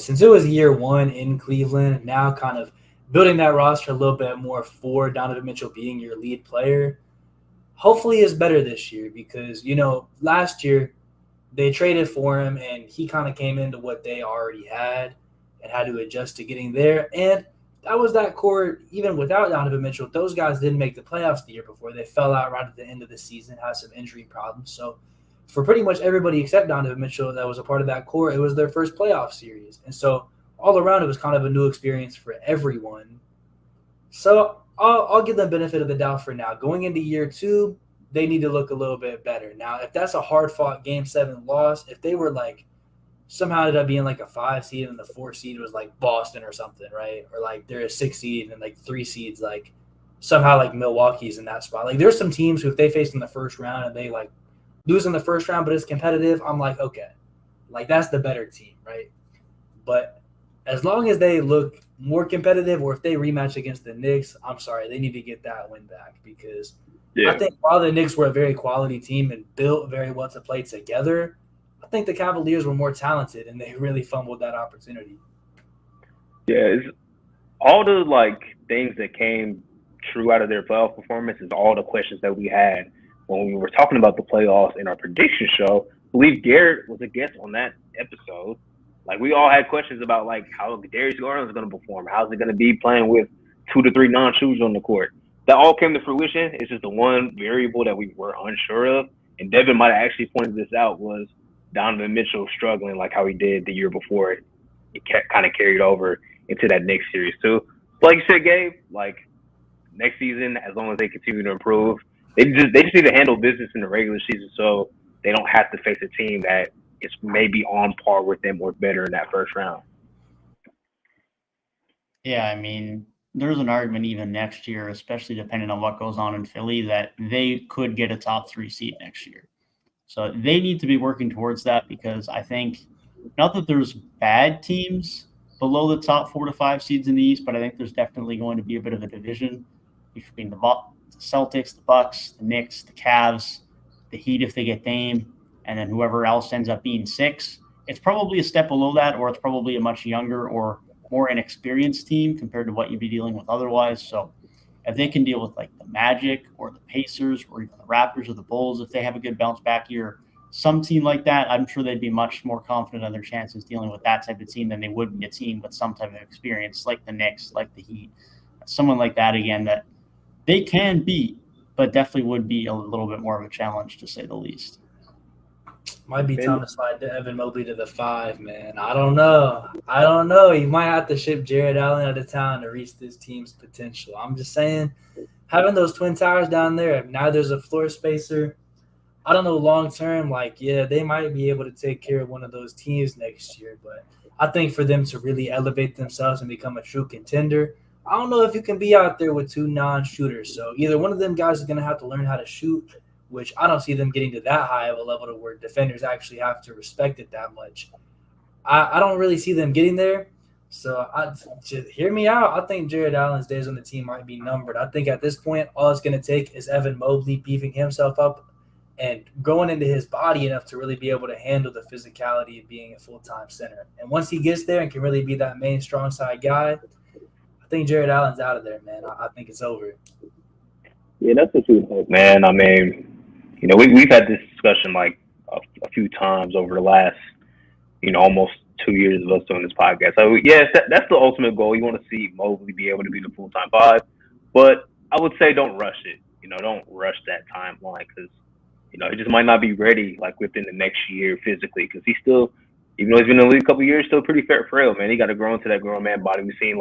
since it was year one in Cleveland, now kind of building that roster a little bit more for Donovan Mitchell being your lead player, hopefully is better this year because, last year they traded for him and he kind of came into what they already had and had to adjust to getting there. And that was that core, even without Donovan Mitchell, those guys didn't make the playoffs the year before. They fell out right at the end of the season, had some injury problems. So for pretty much everybody except Donovan Mitchell that was a part of that core, it was their first playoff series. And so all around it was kind of a new experience for everyone. So I'll give them benefit of the doubt for now. Going into year two, they need to look a little bit better. Now, if that's a hard-fought Game 7 loss, if they were somehow ended up being a 5 seed and the 4 seed was Boston or something, right? Or they're a 6 seed and 3 seeds, somehow Milwaukee's in that spot. There's some teams who if they face in the first round and they lose in the first round but it's competitive, I'm okay. That's the better team, right? But as long as they look more competitive or if they rematch against the Knicks, I'm sorry, they need to get that win back because I think while the Knicks were a very quality team and built very well to play together, I think the Cavaliers were more talented and they really fumbled that opportunity. Yeah, it's all the things that came true out of their playoff performance is all the questions that we had when we were talking about the playoffs in our prediction show. I believe Garrett was a guest on that episode. We all had questions about how Darius Garland is going to perform. How's it going to be playing with 2 to 3 non-shooters on the court? That all came to fruition. It's just the one variable that we were unsure of. And Devin might have actually pointed this out was Donovan Mitchell struggling how he did the year before. It kind of carried over into that next series too. Like you said, Gabe, next season, as long as they continue to improve, they just need to handle business in the regular season so they don't have to face a team that is maybe on par with them or better in that first round. Yeah, there's an argument even next year, especially depending on what goes on in Philly, that they could get a top 3 seed next year. So they need to be working towards that because I think not that there's bad teams below the top 4 to 5 seeds in the East, but I think there's definitely going to be a bit of a division between the Celtics, the Bucks, the Knicks, the Cavs, the Heat if they get Dame, and then whoever else ends up being 6. It's probably a step below that, or it's probably a much younger or more inexperienced team compared to what you'd be dealing with otherwise. So if they can deal with the Magic or the Pacers or even the Raptors or the Bulls, if they have a good bounce back year, some team like that, I'm sure they'd be much more confident on their chances dealing with that type of team than they would be a team with some type of experience like the Knicks, like the Heat, someone like that again that they can beat, but definitely would be a little bit more of a challenge to say the least. Might be time to slide to Evan Mobley to the 5, man. I don't know. He might have to ship Jared Allen out of town to reach this team's potential. I'm just saying, having those Twin Towers down there, now there's a floor spacer. I don't know long term, they might be able to take care of one of those teams next year. But I think for them to really elevate themselves and become a true contender, I don't know if you can be out there with 2 non-shooters. So either one of them guys is going to have to learn how to shoot, which I don't see them getting to that high of a level to where defenders actually have to respect it that much. I don't really see them getting there. So just hear me out. I think Jared Allen's days on the team might be numbered. I think at this point, all it's going to take is Evan Mobley beefing himself up and growing into his body enough to really be able to handle the physicality of being a full-time center. And once he gets there and can really be that main strong side guy, I think Jared Allen's out of there, man. I think it's over. Yeah, that's what we hope, man. We've had this discussion a few times over the last, almost 2 years of us doing this podcast. So, yes, that's the ultimate goal. You want to see Mobley be able to be the full-time 5. But I would say don't rush it. Don't rush that timeline because, he just might not be ready, within the next year physically because he's still, even though he's been in the league a couple of years, still pretty frail, man. He got to grow into that grown man body. We've seen,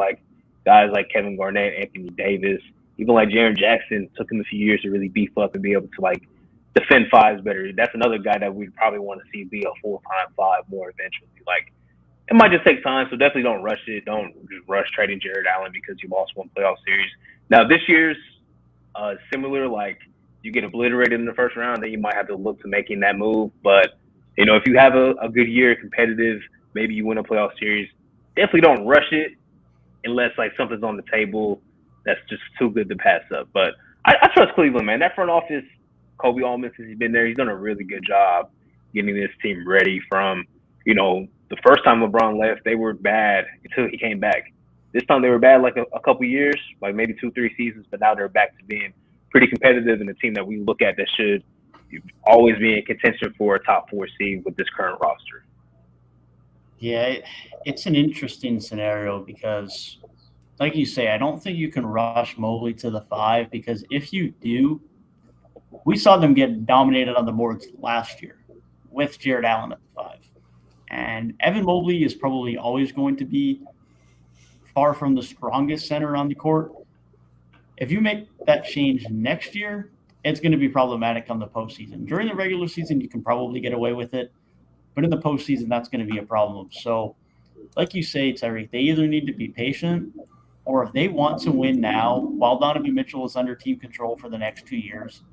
guys like Kevin Garnett, Anthony Davis, even Jaren Jackson took him a few years to really beef up and be able to, defend 5s better. That's another guy that we'd probably want to see be a full-time 5 more eventually. It might just take time, so definitely don't rush it. Don't just rush trading Jared Allen because you lost one playoff series. Now, this year's similar, you get obliterated in the first round, then you might have to look to making that move. But, if you have a good year, competitive, maybe you win a playoff series, definitely don't rush it unless, something's on the table that's just too good to pass up. But I trust Cleveland, man. That front office, Kobe Allman, since he's been there, he's done a really good job getting this team ready from, The first time LeBron left, they were bad until he came back. This time they were bad like a couple years, like maybe 2-3 seasons, but now they're back to being pretty competitive and a team that we look at that should always be in contention for a top 4 seed with this current roster. Yeah, it's an interesting scenario because, like you say, I don't think you can rush Mobley to the 5 because if you do, we saw them get dominated on the boards last year with Jared Allen at the 5. And Evan Mobley is probably always going to be far from the strongest center on the court. If you make that change next year, it's going to be problematic on the postseason. During the regular season, you can probably get away with it. But in the postseason, that's going to be a problem. So, like you say, Tyrik, they either need to be patient, or if they want to win now, while Donovan Mitchell is under team control for the next 2 years,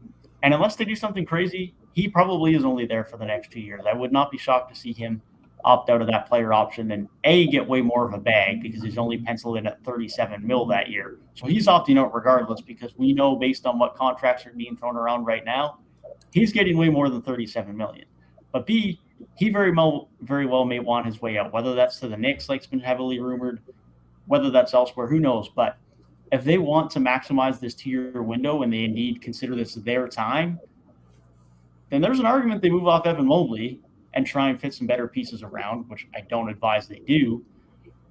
and unless they do something crazy, he probably is only there for the next 2 years. I would not be shocked to see him opt out of that player option and get way more of a bag because he's only penciled in at $37 million that year. So he's opting out regardless because we know based on what contracts are being thrown around right now, he's getting way more than $37 million. But B, he very well may want his way out, whether that's to the Knicks, like's been heavily rumored, whether that's elsewhere, who knows. But if they want to maximize this 2-year window and they indeed consider this their time, then there's an argument they move off Evan Mobley and try and fit some better pieces around, which I don't advise they do.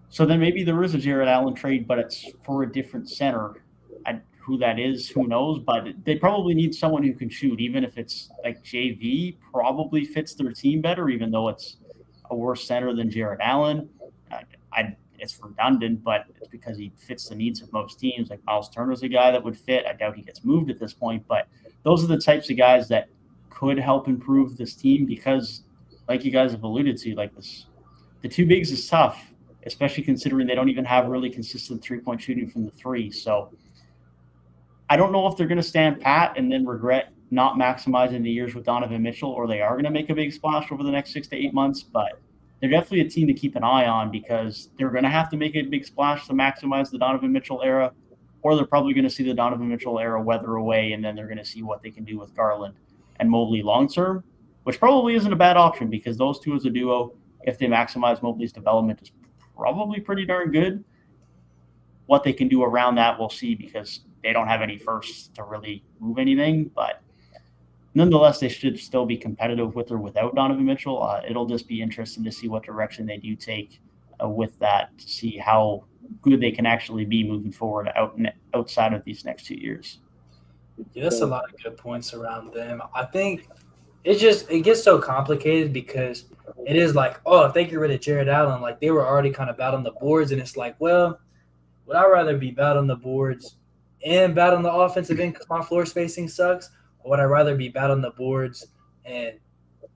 So then maybe there is a Jared Allen trade, but it's for a different center. Who that is, who knows? But they probably need someone who can shoot, even if it's like JV probably fits their team better, even though it's a worse center than Jared Allen. It's redundant, but it's because he fits the needs of most teams. Like Miles Turner's a guy that would fit. I doubt he gets moved at this point, but those are the types of guys that could help improve this team because, like you guys have alluded to, like this, the 2 bigs is tough, especially considering they don't even have really consistent 3-point shooting from the 3. So I don't know if they're going to stand pat and then regret not maximizing the years with Donovan Mitchell, or they are going to make a big splash over the next 6 to 8 months. But they're definitely a team to keep an eye on because they're going to have to make a big splash to maximize the Donovan Mitchell era, or they're probably going to see the Donovan Mitchell era weather away, and then they're going to see what they can do with Garland and Mobley long term, which probably isn't a bad option because those two as a duo, if they maximize Mobley's development, is probably pretty darn good. What they can do around that, we'll see because they don't have any firsts to really move anything. But nonetheless, they should still be competitive with or without Donovan Mitchell. It'll just be interesting to see what direction they do take with that, to see how good they can actually be moving forward outside of these next 2 years. Yeah, that's a lot of good points around them. I think it gets so complicated because it is like, oh, if they get rid of Jared Allen, like they were already kind of bad on the boards, and it's like, well, would I rather be bad on the boards and bad on the offensive end because my floor spacing sucks, or would I rather be bad on the boards and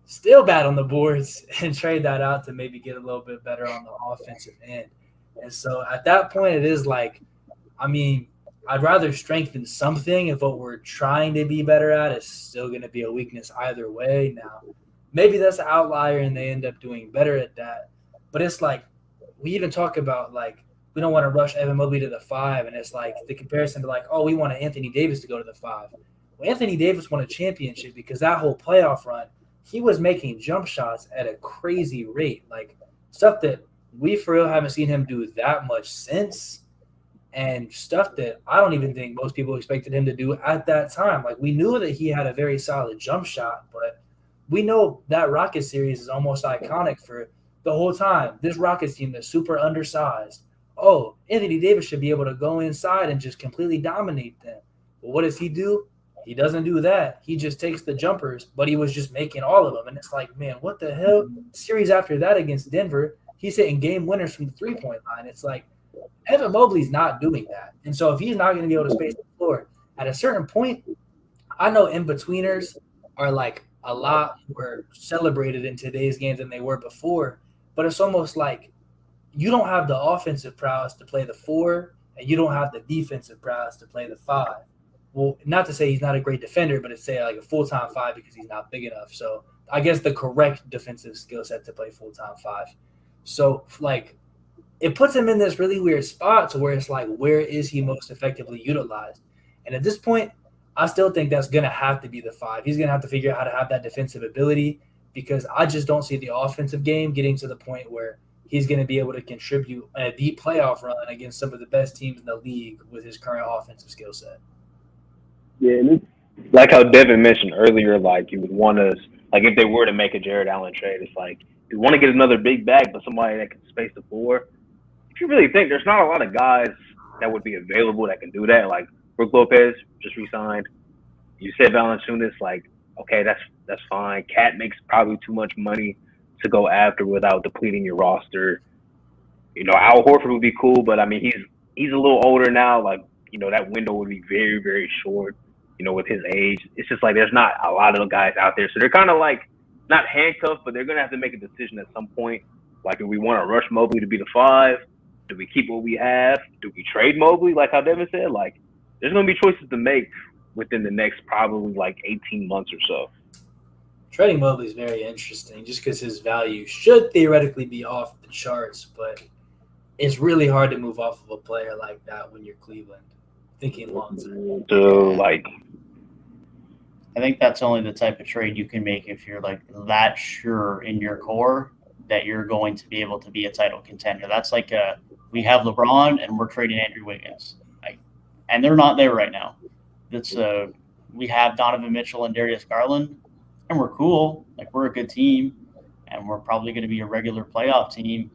still bad on the boards and trade that out to maybe get a little bit better on the offensive end? And so at that point, it is like, I mean, I'd rather strengthen something if what we're trying to be better at is still going to be a weakness either way. Now, maybe that's an outlier and they end up doing better at that. But it's like, we even talk about like, we don't want to rush Evan Mobley to the 5. And it's like the comparison to like, oh, we want Anthony Davis to go to the 5. Well, Anthony Davis won a championship because that whole playoff run, he was making jump shots at a crazy rate, like stuff that we for real haven't seen him do that much since, and stuff that I don't even think most people expected him to do at that time. Like we knew that he had a very solid jump shot, but we know that Rockets series is almost iconic for the whole time. This Rockets team that's super undersized. Oh, Anthony Davis should be able to go inside and just completely dominate them. But what does he do? He doesn't do that. He just takes the jumpers, but he was just making all of them. And it's like, man, what the hell? Series after that against Denver, he's hitting game winners from the 3-point line. It's like Evan Mobley's not doing that. And so if he's not going to be able to space the floor, at a certain point, I know in-betweeners are like a lot more celebrated in today's games than they were before, but it's almost like you don't have the offensive prowess to play the 4, and you don't have the defensive prowess to play the 5. Well, not to say he's not a great defender, but to say like a full-time 5 because he's not big enough. So I guess the correct defensive skill set to play full-time 5. So like it puts him in this really weird spot to where it's like, where is he most effectively utilized? And at this point, I still think that's going to have to be the 5. He's going to have to figure out how to have that defensive ability because I just don't see the offensive game getting to the point where he's going to be able to contribute a deep playoff run against some of the best teams in the league with his current offensive skill set. Yeah, and it's like how Devin mentioned earlier, like you would want to, like if they were to make a Jared Allen trade, it's like you want to get another big bag, but somebody that can space the floor. If you really think, there's not a lot of guys that would be available that can do that. Like Brook Lopez just re-signed. You said Valanciunas, like, okay, that's fine. Cat makes probably too much money to go after without depleting your roster. Al Horford would be cool, but I mean he's a little older now. Like, that window would be very, very short, with his age. It's just like there's not a lot of guys out there. So they're kind of like not handcuffed, but they're gonna have to make a decision at some point. Like, do we want to rush Mobley to be the 5? Do we keep what we have? Do we trade Mobley, like how Devin said? Like, there's going to be choices to make within the next probably like 18 months or so. Trading Mobley is very interesting just because his value should theoretically be off the charts, but it's really hard to move off of a player like that when you're Cleveland, thinking long term. So, I think that's only the type of trade you can make if you're like that sure in your core that you're going to be able to be a title contender. That's like we have LeBron and we're trading Andrew Wiggins, and they're not there right now. That's we have Donovan Mitchell and Darius Garland, and we're cool. Like, we're a good team, and we're probably going to be a regular playoff team.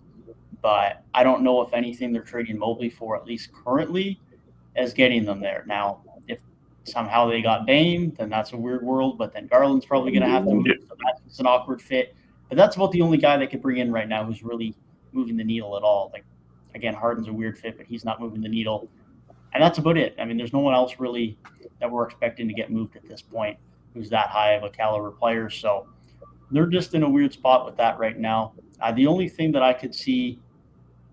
But I don't know if anything they're trading Mobley for, at least currently, is getting them there. Now, if somehow they got Dame, then that's a weird world. But then Garland's probably going to have to move, so that's an awkward fit. But that's about the only guy they could bring in right now who's really moving the needle at all. Like, again, Harden's a weird fit, but he's not moving the needle. And that's about it. I mean, there's no one else really that we're expecting to get moved at this point who's that high of a caliber player. So they're just in a weird spot with that right now. The only thing that I could see,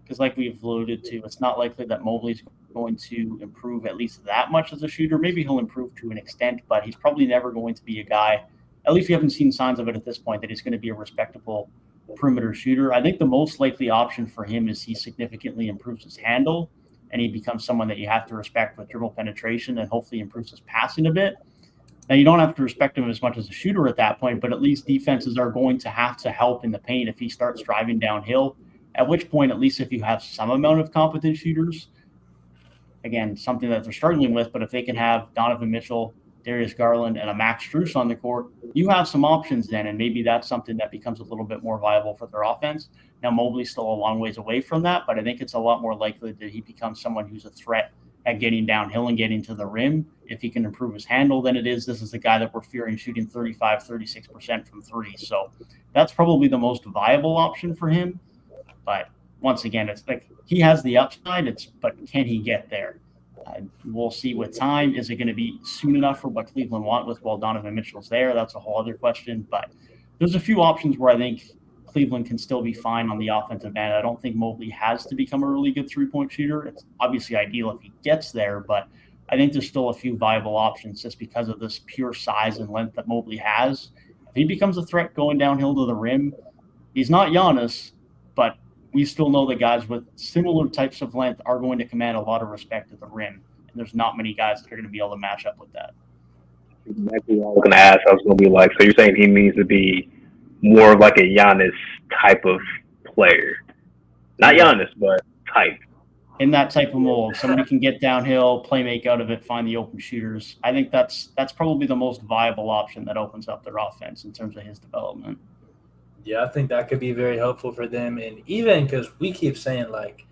because like we've alluded to, it's not likely that Mobley's going to improve at least that much as a shooter. Maybe he'll improve to an extent, but he's probably never going to be a guy, at least we haven't seen signs of it at this point, that he's going to be a respectable perimeter shooter. I think the most likely option for him is he significantly improves his handle and he becomes someone that you have to respect with dribble penetration and hopefully improves his passing a bit. Now, you don't have to respect him as much as a shooter at that point, but at least defenses are going to have to help in the paint if he starts driving downhill, at which point, at least if you have some amount of competent shooters, again, something that they're struggling with, but if they can have Donovan Mitchell, Darius Garland, and a Max Strus on the court, you have some options then, and maybe that's something that becomes a little bit more viable for their offense. Now, Mobley's still a long ways away from that, but I think it's a lot more likely that he becomes someone who's a threat at getting downhill and getting to the rim if he can improve his handle than it is. This is the guy that we're fearing shooting 35, 36% from three. So that's probably the most viable option for him. But once again, it's like he has the upside, but can he get there? We'll see with time. Is it going to be soon enough for what Cleveland want with while Donovan Mitchell's there? That's a whole other question. But there's a few options where I think Cleveland can still be fine on the offensive end. I don't think Mobley has to become a really good three-point shooter. It's obviously ideal if he gets there, but I think there's still a few viable options just because of this pure size and length that Mobley has. If he becomes a threat going downhill to the rim, he's not Giannis, but we still know that guys with similar types of length are going to command a lot of respect at the rim, and there's not many guys that are going to be able to match up with that. Exactly what I was going to ask. I was going to be like, so you're saying he needs to be more of like a Giannis type of player. Not Giannis, but type. In that type of mold, somebody can get downhill, play make out of it, find the open shooters. I think that's probably the most viable option that opens up their offense in terms of his development. Yeah, I think that could be very helpful for them. And even because we keep saying, like,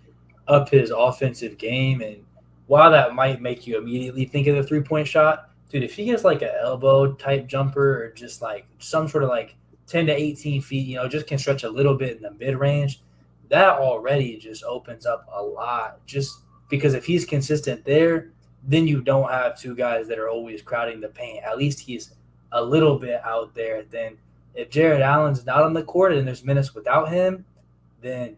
up his offensive game, and while that might make you immediately think of the three-point shot, dude, if he gets like an elbow-type jumper or just like some sort of like 10 to 18 feet, just can stretch a little bit in the mid-range, that already just opens up a lot. Just because if he's consistent there, then you don't have two guys that are always crowding the paint. At least he's a little bit out there. Then if Jared Allen's not on the court and there's minutes without him, then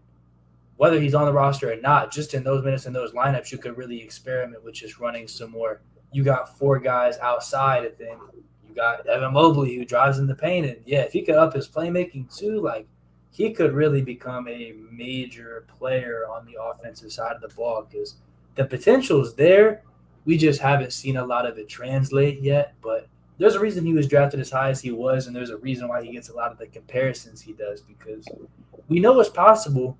whether he's on the roster or not, just in those minutes in those lineups, you could really experiment with just running some more. You got four guys outside, and then you got Evan Mobley who drives in the paint. And, yeah, if he could up his playmaking too, like, he could really become a major player on the offensive side of the ball because the potential is there. We just haven't seen a lot of it translate yet. But there's a reason he was drafted as high as he was, and there's a reason why he gets a lot of the comparisons he does, because we know it's possible.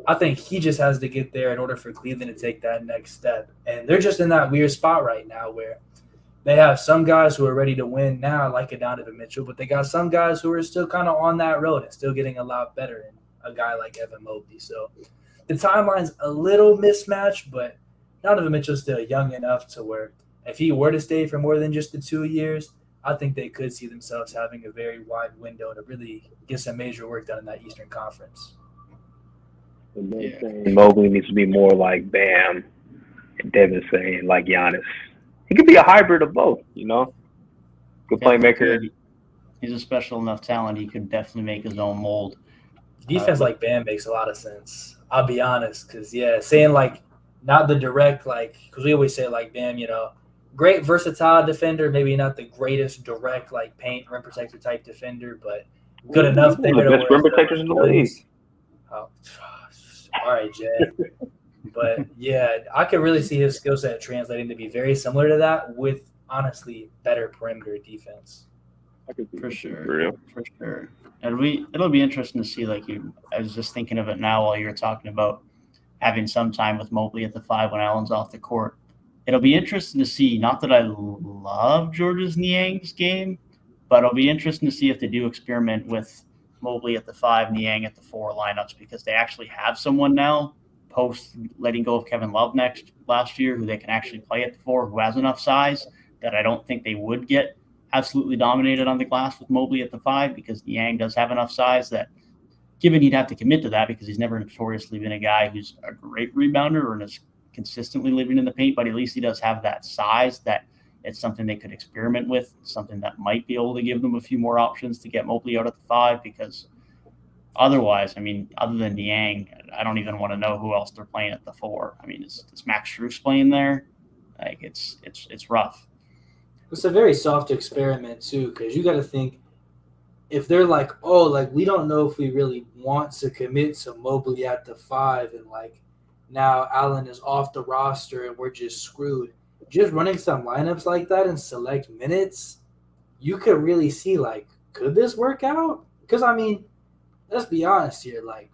I think he just has to get there in order for Cleveland to take that next step. And they're just in that weird spot right now where they have some guys who are ready to win now, like a Donovan Mitchell, but they got some guys who are still kind of on that road and still getting a lot better, and a guy like Evan Mobley. So the timeline's a little mismatched, but Donovan Mitchell's still young enough to where if he were to stay for more than just the 2 years, I think they could see themselves having a very wide window to really get some major work done in that Eastern Conference. Saying Mobley needs to be more like Bam, and Devin saying like Giannis. He could be a hybrid of both, you know? Good playmaker. He's a special enough talent. He could definitely make his own mold. Defense like Bam makes a lot of sense. I'll be honest, because, saying like not the direct, like, because we always say like Bam, you know, great versatile defender, maybe not the greatest direct like paint rim protector type defender, but good enough there. The best rim protectors in the league. Oh, all right, Jay. But I could really see his skill set translating to be very similar to that, with honestly better perimeter defense. For sure. And it'll be interesting to see. I was just thinking of it now while you were talking about having some time with Mobley at the 5 when Allen's off the court. It'll be interesting to see. Not that I love George's Niang's game, but it'll be interesting to see if they do experiment with Mobley at the 5, Niang at the 4 lineups, because they actually have someone now post letting go of Kevin Love last year who they can actually play at the 4, who has enough size that I don't think they would get absolutely dominated on the glass with Mobley at the 5, because Niang does have enough size that, given he'd have to commit to that because he's never notoriously been a guy who's a great rebounder and is consistently living in the paint, but at least he does have that size that it's something they could experiment with, something that might be able to give them a few more options to get Mobley out at the 5, because otherwise, I mean, other than Niang, I don't even want to know who else they're playing at the 4. I mean, is Max Strus playing there? Like, it's rough. It's a very soft experiment too, because you got to think, if they're like, oh, like, we don't know if we really want to commit to Mobley at the 5, and like now Allen is off the roster and we're just screwed. Just running some lineups like that in select minutes, you could really see, like, could this work out? Because, I mean, let's be honest here. Like,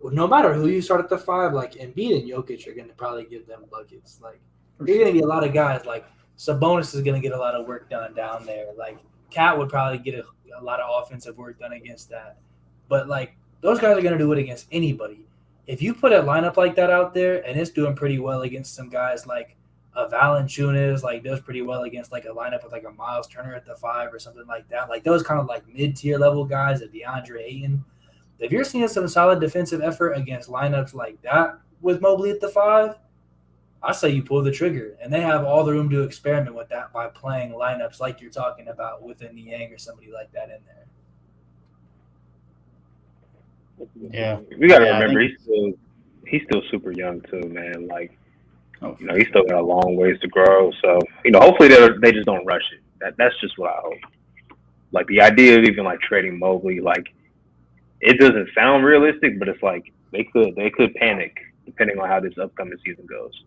no matter who you start at the 5, like, Embiid and Jokic are going to probably give them buckets. Like, there's going to be a lot of guys. Like, Sabonis is going to get a lot of work done down there. Like, Cat would probably get a lot of offensive work done against that. But, like, those guys are going to do it against anybody. If you put a lineup like that out there and it's doing pretty well against some guys like Valanciunas, like, does pretty well against like a lineup with like a Miles Turner at the 5 or something like that. Like, those kind of like mid-tier level guys, at DeAndre Ayton. If you're seeing some solid defensive effort against lineups like that with Mobley at the 5, I say you pull the trigger. And they have all the room to experiment with that by playing lineups like you're talking about with a Niang or somebody like that in there. Yeah, we gotta remember he's still super young too, man. Like, you know, he's still got a long ways to grow. So, you know, hopefully they just don't rush it. That's just what I hope. Like, the idea of even like trading Mobley, like, it doesn't sound realistic, but it's like they could panic depending on how this upcoming season goes.